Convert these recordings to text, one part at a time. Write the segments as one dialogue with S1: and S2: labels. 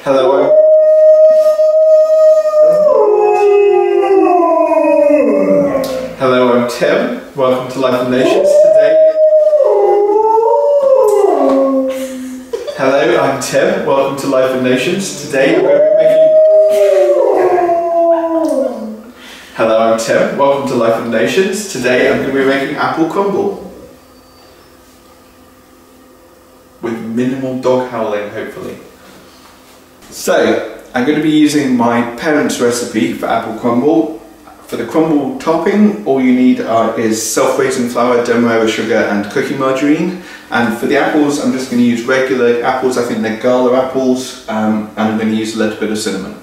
S1: Hello. Hello, I'm Tim. Welcome to Life and Nations today. Hello, I'm Tim. Welcome to Life and Nations. Today we're going to be making. Hello, I'm Tim. Welcome to Life and Nations. Today I'm going to be making apple crumble with minimal dog howling, hopefully. So I'm going to be using my parents' recipe for apple crumble. For the crumble topping, all you need is self-raising flour, demerara sugar and cooking margarine. And for the apples, I'm just going to use regular apples. I think they're gala apples, and I'm going to use a little bit of cinnamon.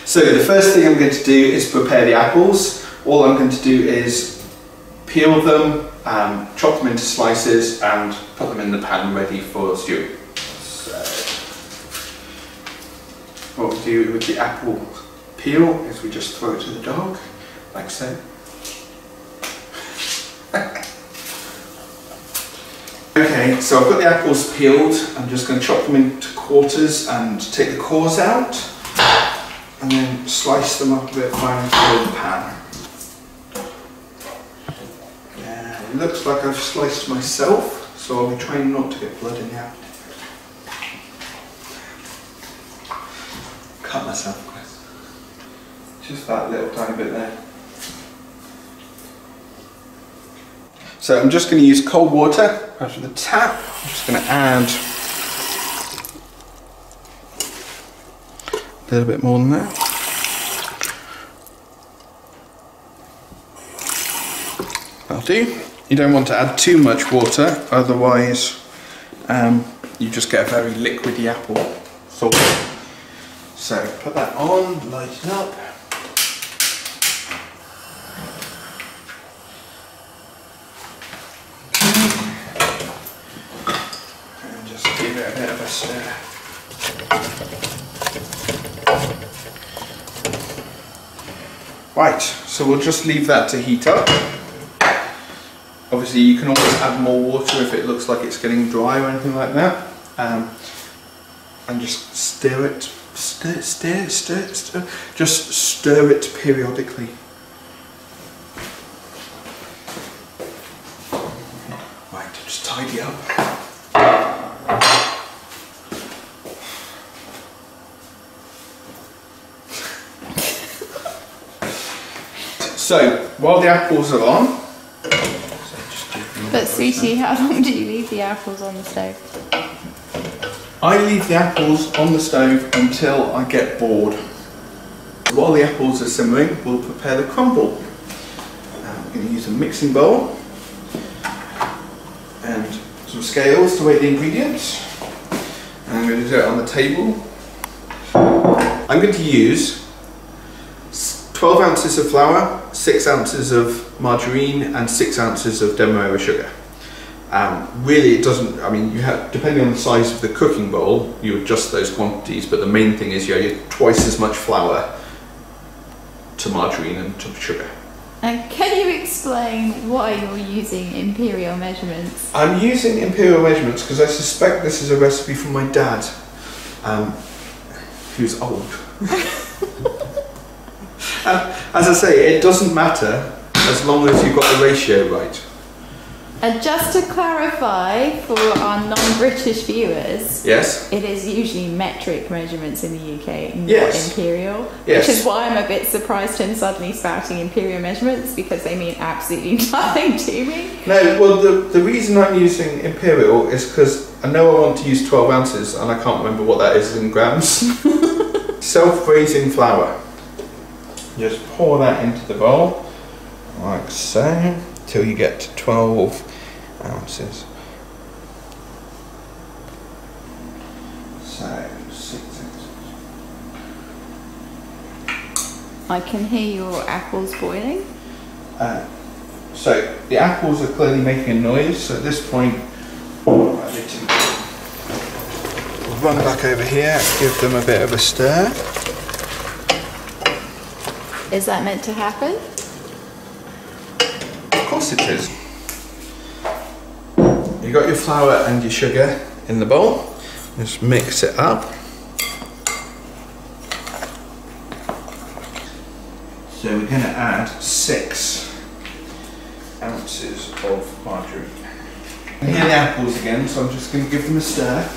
S1: So the first thing I'm going to do is prepare the apples. All I'm going to do is peel them, chop them into slices and put them in the pan ready for stewing. So what we do with the apple peel is we just throw it to the dog, like so. Okay, so I've got the apples peeled. I'm just going to chop them into quarters and take the cores out, and then slice them up a bit fine and throw in the pan. Yeah, it looks like I've sliced myself, so I'll be trying not to get blood in the apple. Cut myself. Just that little tiny bit there. So I'm just going to use cold water out of the tap. I'm just going to add a little bit more than that. That'll do. You don't want to add too much water, otherwise you just get a very liquidy apple sauce. So put that on, light it up. Give it a bit of a stir. Right, so we'll just leave that to heat up. Obviously you can always add more water if it looks like it's getting dry or anything like that. And just stir it, stir. Just stir it periodically. Right, just tidy up. So, while the apples are on...
S2: But Sushi, how long do you leave the apples on the stove?
S1: I leave the apples on the stove until I get bored. While the apples are simmering, we'll prepare the crumble. I'm going to use a mixing bowl and some scales to weigh the ingredients. And I'm going to do it on the table. I'm going to use 12 ounces of flour, 6 ounces of margarine and 6 ounces of demerara sugar. Really it doesn't, I mean, you have, depending on the size of the cooking bowl, you adjust those quantities, but the main thing is you add twice as much flour to margarine and to sugar.
S2: And can you explain why you're using imperial measurements?
S1: I'm using imperial measurements because I suspect this is a recipe from my dad, who's old. As I say, it doesn't matter as long as you've got the ratio right.
S2: And just to clarify for our non-British viewers,
S1: yes,
S2: it is usually metric measurements in the UK, not
S1: yes.
S2: imperial.
S1: Yes.
S2: Which is why I'm a bit surprised him suddenly spouting imperial measurements, because they mean absolutely nothing to me.
S1: No, well the reason I'm using imperial is because I know I want to use 12 ounces and I can't remember what that is in grams. Self-raising flour. Just pour that into the bowl, like so, till you get to 12 ounces. So, 6 ounces.
S2: I can hear your apples boiling.
S1: So, the apples are clearly making a noise, so at this point, we'll run back over here, give them a bit of a stir.
S2: Is that meant to happen?
S1: Of course it is. You've got your flour and your sugar in the bowl. Just mix it up. So we're going to add 6 ounces of margarine. And here are the apples again, so I'm just going to give them a stir.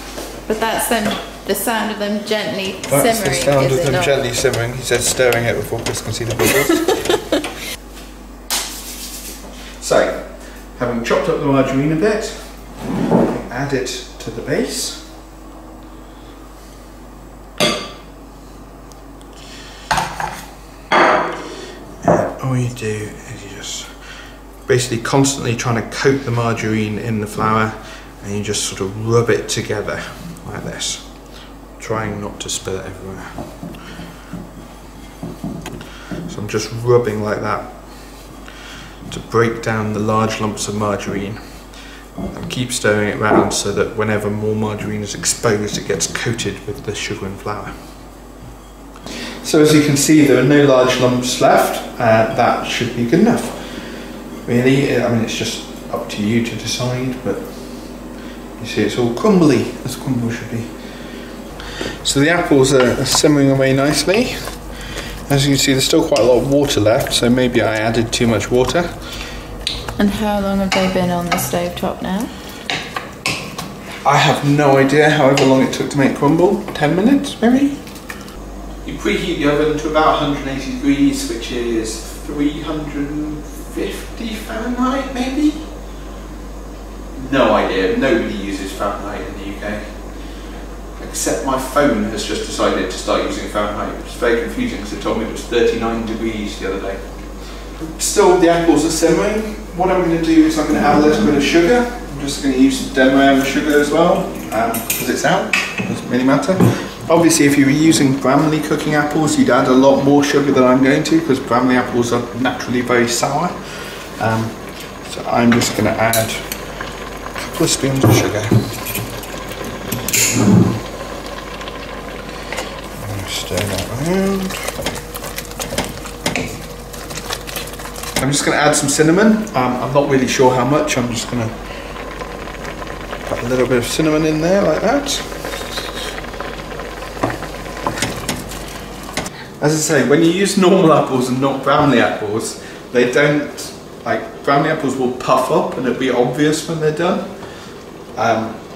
S2: But that's then the sound of them gently simmering.
S1: That's the sound of them
S2: not?
S1: gently simmering. He said stirring it before Chris can see the bubbles. So, having chopped up the margarine a bit, add it to the base. And all you do is you just basically constantly trying to coat the margarine in the flour, and you just sort of rub it together like this, trying not to spill it everywhere. So I'm just rubbing like that to break down the large lumps of margarine, and keep stirring it around so that whenever more margarine is exposed, it gets coated with the sugar and flour. So as you can see, there are no large lumps left. That should be good enough. Really, I mean, it's just up to you to decide, but you see it's all crumbly, as crumble should be. So the apples are simmering away nicely. As you can see, there's still quite a lot of water left, so maybe I added too much water.
S2: And how long have they been on the stove top now?
S1: I have no idea however long it took to make crumble. 10 minutes, maybe? You preheat the oven to about 180 degrees, which is 350 Fahrenheit, maybe? No idea. Nobody uses Fahrenheit in the UK. Except my phone has just decided to start using Fahrenheit. It's very confusing because it told me it was 39 degrees the other day. Still, the apples are simmering. What I'm going to do is I'm going to add a little bit of sugar. I'm just going to use some demo sugar as well, because it's out. It doesn't really matter. Obviously, if you were using Bramley cooking apples, you'd add a lot more sugar than I'm going to, because Bramley apples are naturally very sour. So I'm just going to add a couple of spoons of sugar. Stir that around. I'm just going to add some cinnamon. I'm not really sure how much. I'm just going to put a little bit of cinnamon in there like that. As I say, when you use normal apples and not Bramley apples, they don't, like, Bramley apples will puff up and it'll be obvious when they're done.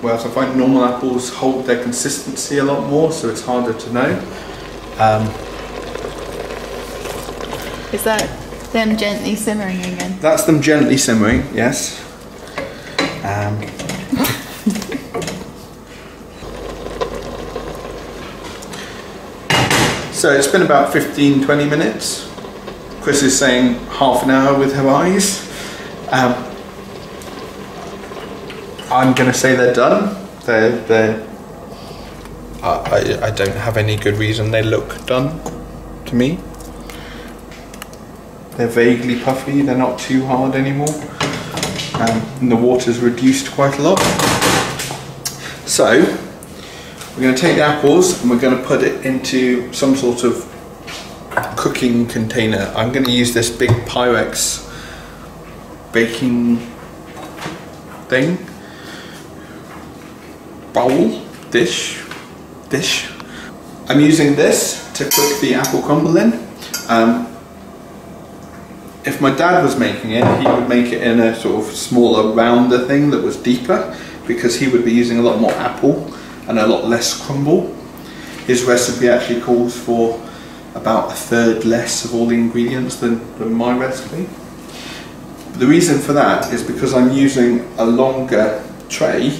S1: Whereas I find normal apples hold their consistency a lot more, so it's harder to know.
S2: Is that them gently simmering again?
S1: That's them gently simmering, yes. So it's been about 15-20 minutes. Chris is saying half an hour with her eyes. I'm going to say they're done. I don't have any good reason they look done to me. They're vaguely puffy, they're not too hard anymore. And the water's reduced quite a lot. So, we're going to take the apples and we're going to put it into some sort of cooking container. I'm going to use this big Pyrex baking thing. Bowl, dish. I'm using this to cook the apple crumble in. If my dad was making it, he would make it in a sort of smaller, rounder thing that was deeper, because he would be using a lot more apple and a lot less crumble. His recipe actually calls for about 1/3 less of all the ingredients than my recipe. The reason for that is because I'm using a longer tray,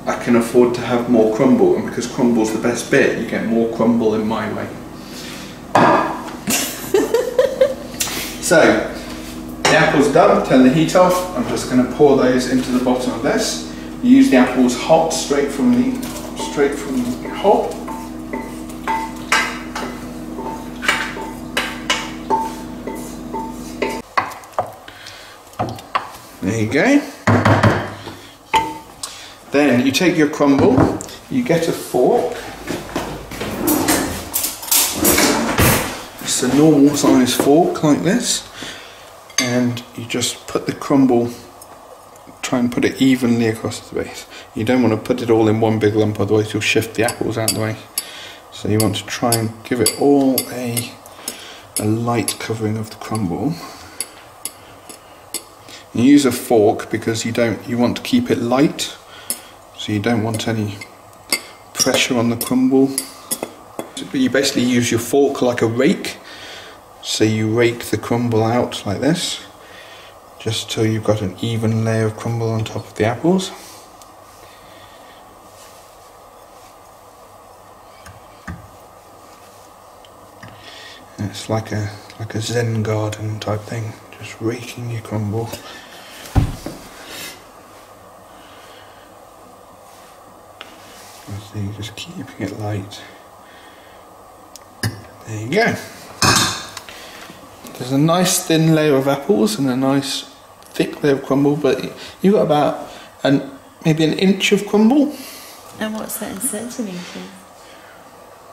S1: I can afford to have more crumble, and because crumble's the best bit, you get more crumble in my way. So, the apple's done, turn the heat off. I'm just going to pour those into the bottom of this. You use the apples hot, straight from the hob. There you go. Then you take your crumble, you get a fork. It's a normal size fork like this, and you just put the crumble, try and put it evenly across the base. You don't want to put it all in one big lump, otherwise you'll shift the apples out of the way. So you want to try and give it all a a light covering of the crumble. You use a fork because you want to keep it light, so you don't want any pressure on the crumble. But you basically use your fork like a rake, so you rake the crumble out like this, just till you've got an even layer of crumble on top of the apples. And it's like a Zen garden type thing, just raking your crumble. So you're just keeping it light. There you go. There's a nice thin layer of apples and a nice thick layer of crumble, but you've got about maybe an inch of crumble.
S2: And what's that in centimetres?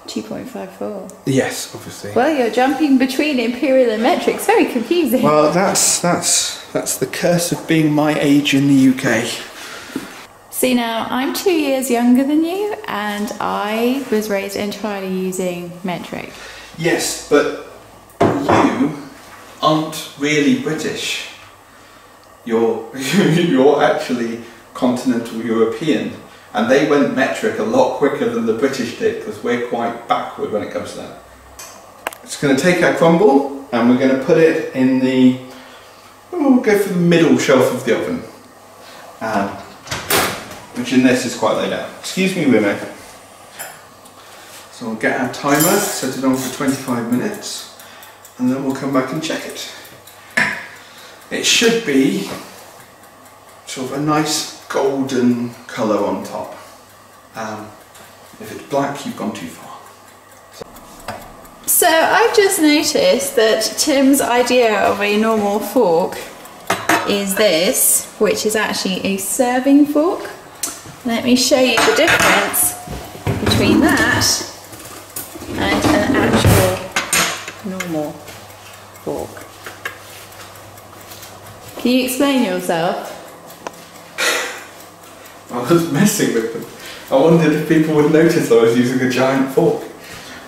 S2: 2.54.
S1: Yes, obviously.
S2: Well, you're jumping between imperial and metric. It's very confusing.
S1: Well, that's the curse of being my age in the UK.
S2: See, now I'm 2 years younger than you, and I was raised entirely using metric.
S1: Yes, but you aren't really British. You're actually continental European, and they went metric a lot quicker than the British did, because we're quite backward when it comes to that. It's going to take our crumble and we're going to put it in we'll go for the middle shelf of the oven, which in this is quite low down. Excuse me, Remo. So we'll get our timer, set it on for 25 minutes, and then we'll come back and check it. It should be sort of a nice golden colour on top. If it's black, you've gone too far.
S2: So I've just noticed that Tim's idea of a normal fork is this, which is actually a serving fork. Let me show you the difference between that and an actual normal fork. Can you explain yourself?
S1: I was messing with them. I wondered if people would notice I was using a giant fork.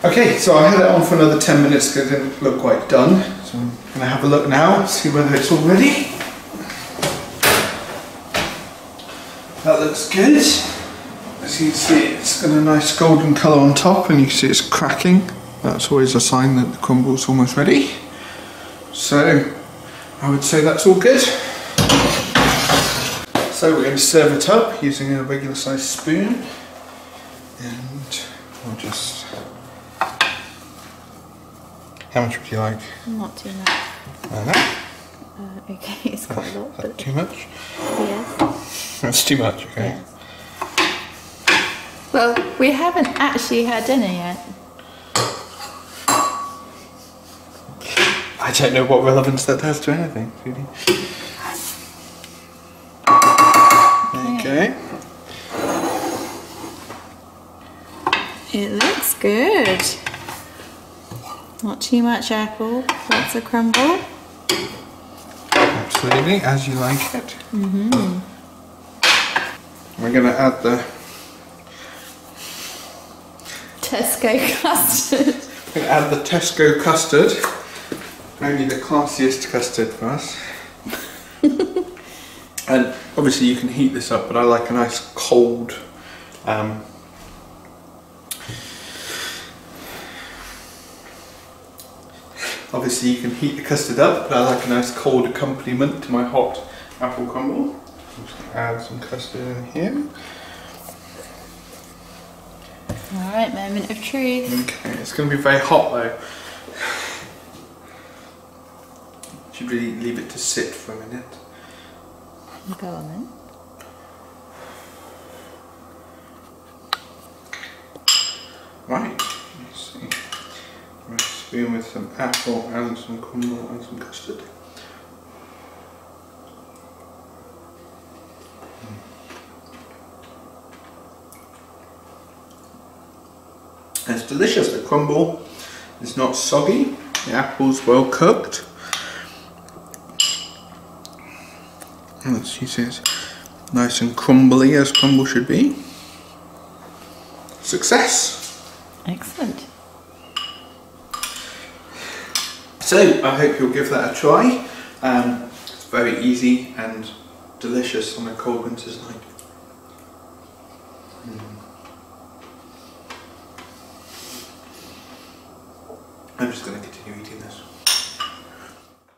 S1: Okay, so I had it on for another 10 minutes because it didn't look quite done. So I'm going to have a look now, see whether it's all ready. That looks good. As you can see, it's got a nice golden colour on top, and you can see it's cracking. That's always a sign that the crumble's almost ready. So I would say that's all good. So we're going to serve it up using a regular sized spoon, and we'll just... How much would you like?
S2: Not too much. Okay, it's quite a lot. But
S1: too much?
S2: Yes.
S1: That's too much, okay.
S2: Yes. Well, we haven't actually had dinner yet.
S1: I don't know what relevance that has to anything, really. Okay.
S2: It looks good. Not too much apple, lots of crumble.
S1: Absolutely, as you like it. Mm-hmm. We're going to add the
S2: Tesco custard.
S1: We're going to add the Tesco custard. Only the classiest custard for us. And obviously you can heat this up, but I like a nice cold obviously you can heat the custard up, but I like a nice cold accompaniment to my hot apple crumble. I'm just going to add some custard in here.
S2: Alright, moment of truth.
S1: Okay, it's going to be very hot though. Should really leave it to sit for a minute.
S2: Go on then.
S1: Right, let's see. Right, spoon with some apple and some crumble and some custard. And it's delicious. The crumble is not soggy. The apple's well cooked. And as you see, it's nice and crumbly as crumble should be. Success!
S2: Excellent.
S1: So I hope you'll give that a try. It's very easy and delicious on a cold winter's night. I'm just going to continue eating this.